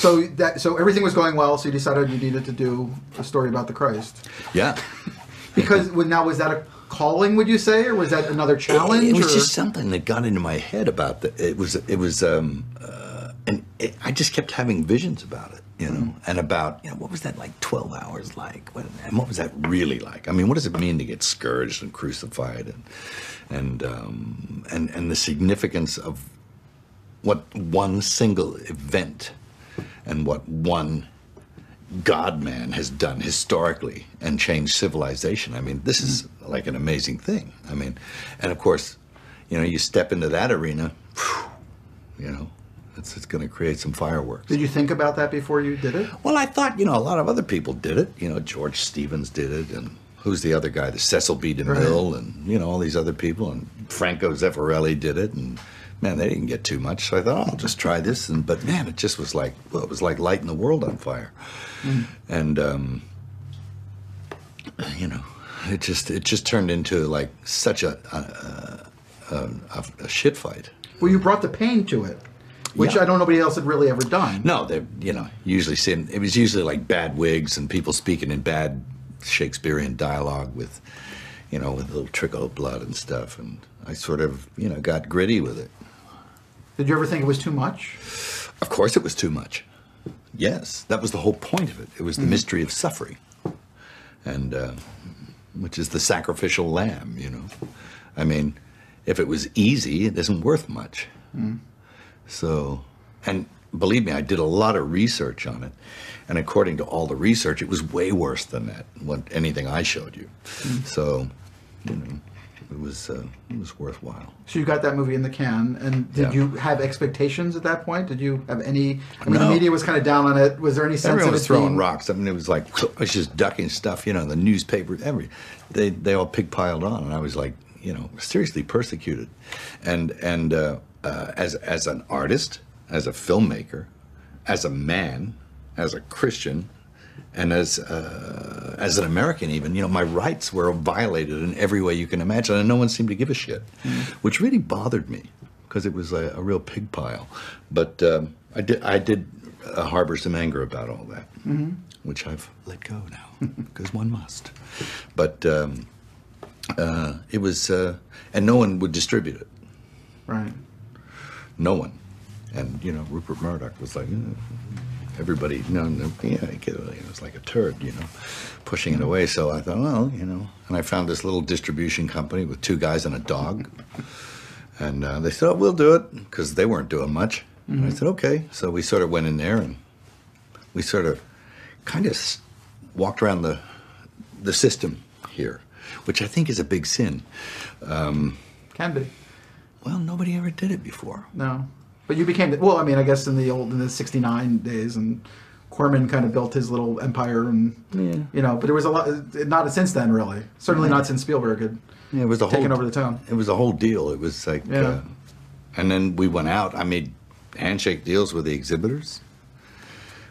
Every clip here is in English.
So everything was going well, so you decided you needed to do a story about the Christ. Yeah. Because now, was that a calling, would you say, or was that another challenge? It was just something that got into my head about I just kept having visions about it, you know, and about, you know, what was that like 12 hours like? And what was that really like? I mean, what does it mean to get scourged and crucified, and the significance of what one single event and what one God-man has done historically and changed civilization. I mean, this is like an amazing thing. I mean, and of course, you know, you step into that arena, you know, it's going to create some fireworks. Did you think about that before you did it? Well, I thought, you know, a lot of other people did it. You know, George Stevens did it, and who's the other guy? The Cecil B. DeMille, and, you know, all these other people, and Franco Zeffirelli did it, and man, they didn't get too much. So I thought, oh, I'll just try this, but man, it just was like, well, it was like lighting the world on fire. And you know, it just turned into like such a shit fight. Well, you brought the pain to it, which I don't know nobody else had really ever done. No, they, you know, usually it was usually like bad wigs and people speaking in bad Shakespearean dialogue with, you know, with a little trickle of blood and stuff, and I sort of, you know, got gritty with it. Did you ever think it was too much? Of course it was too much. Yes, that was the whole point of it. It was the mystery of suffering, and which is the sacrificial lamb, you know. I mean, if it was easy, it isn't worth much. So, and believe me, I did a lot of research on it, and according to all the research, it was way worse than that, anything I showed you. So, you know, it was worthwhile. So you got that movie in the can, and did you have expectations at that point? Did you have any? I mean, No. the media was kind of down on it. Was there any sense Everyone of was it throwing being... rocks. I mean, it was like, I was just ducking stuff, you know, the newspaper, they all pig-piled on, and I was like, you know, seriously persecuted. And as an artist, as a filmmaker, as a man, as a Christian, and as an American even, you know, my rights were violated in every way you can imagine, and no one seemed to give a shit, which really bothered me, because it was a real pig pile. But I did harbor some anger about all that, which I've let go now, because one must. But it was, and no one would distribute it. Right. No one. And, you know, Rupert Murdoch was like, everybody, no, yeah, it was like a turd, you know, pushing it away. So I thought, well, you know, and I found this little distribution company with 2 guys and a dog. And they said, oh, we'll do it, because they weren't doing much. And I said, okay. So we sort of went in there, and we sort of kind of walked around the system here, which I think is a big sin. Can be. Well, nobody ever did it before. No. But you became, well, I mean, I guess in the 69 days, and Corman kind of built his little empire, and, you know, but there was a lot, not since then, really. Certainly not since Spielberg had it was taken over the town. It was a whole deal. It was like, and then we went out. I made handshake deals with the exhibitors.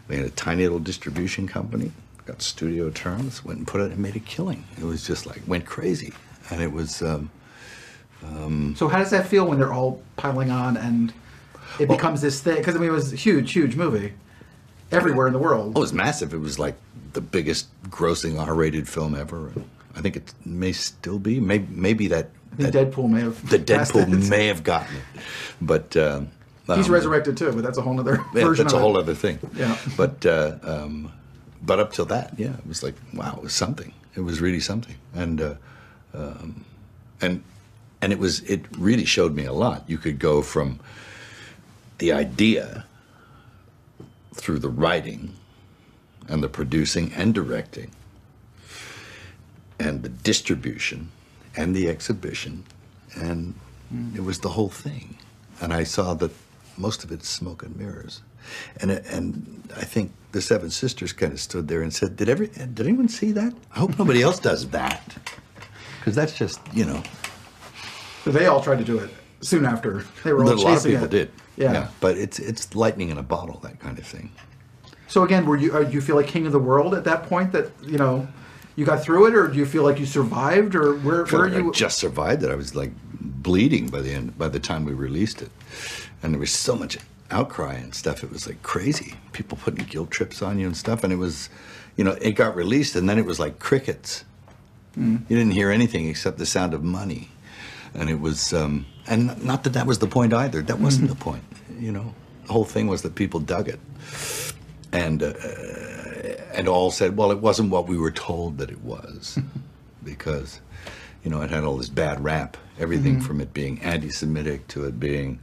We had a tiny little distribution company, got studio terms, went and put it and made a killing. It was just like, went crazy. And it was... So how does that feel when they're all piling on and it becomes this thing? Because, I mean, it was a huge, huge movie everywhere in the world. Oh, it was massive. It was like the biggest grossing R-rated film ever. And I think it may still be. Maybe that... I think Deadpool may have... The Deadpool may have gotten it. But... he's resurrected too, but that's a whole other version of it. That's a whole other thing. Yeah. But up till that, yeah, it was like, wow, it was something. It was really something. And it really showed me a lot. You could go from the idea through the writing and the producing and directing and the distribution and the exhibition, and it was the whole thing. And I saw that most of it's smoke and mirrors. And I think the Seven Sisters kind of stood there and said, did anyone see that? I hope nobody else does that. Because that's just, you know. But they all tried to do it soon after. They were all chasing it. A lot of people did. Yeah. But it's lightning in a bottle, that kind of thing. So again, do you feel like king of the world at that point, that, you know, you got through it, or do you feel like you survived, or where are you? I just survived it. I was like bleeding by the time we released it. And there was so much outcry and stuff. It was like crazy. People putting guilt trips on you and stuff. And it was, you know, it got released and then it was like crickets. You didn't hear anything except the sound of money. And it was, and not that that was the point either. That wasn't the point, you know. The whole thing was that people dug it. And all said, well, it wasn't what we were told that it was. Because, you know, it had all this bad rap. Everything from it being anti-Semitic to it being,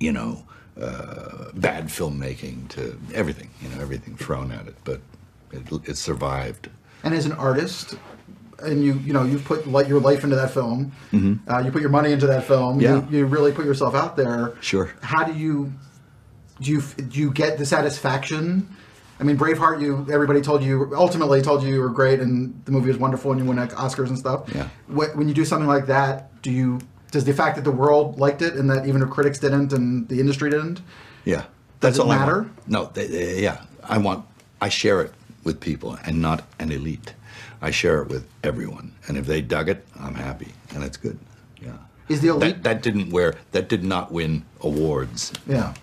you know, bad filmmaking to everything, you know, everything thrown at it. But it survived. And as an artist, and you know, you've put your life into that film. You put your money into that film. Yeah. You really put yourself out there. Sure. How do you get the satisfaction? I mean, Braveheart, everybody ultimately told you were great, and the movie was wonderful, and you won Oscars and stuff. Yeah. When you do something like that, does the fact that the world liked it and that even the critics didn't and the industry didn't? Does Yeah. That's it all matter? I want. No. Yeah. I share it with people and not an elite. I share it with everyone, and if they dug it, I'm happy, and it's good. Yeah. Is the elite that did not win awards? Yeah.